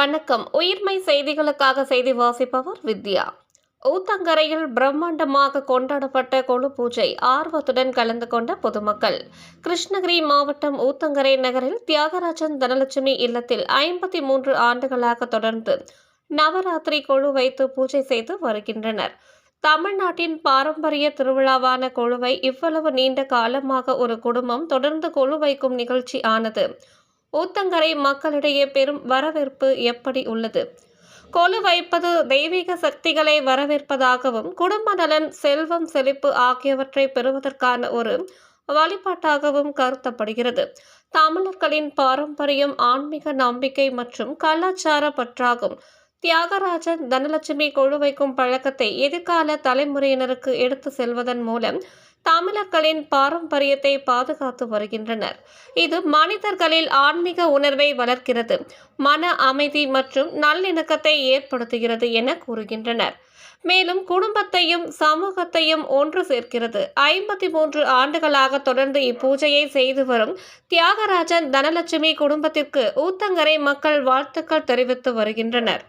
வணக்கம். உயிர்மை செய்திகளுக்காக செய்தி வாசிப்பவர் வித்யா. ஊத்தங்கரையில் பிரம்மாண்டமாக கொண்டாடப்பட்ட கொலு பூஜை ஆர்வத்துடன் கலந்து கொண்ட பொதுமக்கள். கிருஷ்ணகிரி மாவட்டம் ஊத்தங்கரை நகரில் தியாகராஜன் தனலட்சுமி இல்லத்தில் 53 ஆண்டுகளாக தொடர்ந்து நவராத்திரி கொலு வைத்து பூஜை செய்து வருகின்றனர். தமிழ்நாட்டின் பாரம்பரிய திருவிழாவான கொலுவை இவ்வளவு நீண்ட காலமாக ஒரு குடும்பம் தொடர்ந்து கொலு வைக்கும் நிகழ்ச்சி ஆனது ஊத்தங்கரை மக்களிடையே பெரும் வரவேற்பு எப்படி உள்ளது. கொலு வைப்பது தெய்வீக சக்திகளை வரவேற்பதாகவும் குடும்ப நலன், செல்வம், செழிப்பு ஆகியவற்றை பெறுவதற்கான ஒரு வழிபாட்டாகவும் கருதப்படுகிறது. தமிழர்களின் பாரம்பரியம், ஆன்மீக நம்பிக்கை மற்றும் கலாச்சார பற்றாகும் தியாகராஜன் தனலட்சுமி கொலு வைக்கும் பழக்கத்தை எதிர்கால தலைமுறையினருக்கு எடுத்து செல்வதன் மூலம் தமிழர்களின் பாரம்பரியத்தை பாதுகாத்து வருகின்றனர். இது மனிதர்களில் ஆன்மீக உணர்வை வளர்க்கிறது, மன அமைதி மற்றும் நல்லிணக்கத்தை ஏற்படுத்துகிறது என கூறுகின்றனர். மேலும் குடும்பத்தையும் சமூகத்தையும் ஒன்று சேர்க்கிறது. 53 ஆண்டுகளாக தொடர்ந்து இப்பூஜையை செய்து வரும் தியாகராஜன் தனலட்சுமி குடும்பத்திற்கு ஊத்தங்கரை மக்கள் வாழ்த்துக்கள் தெரிவித்து வருகின்றனர்.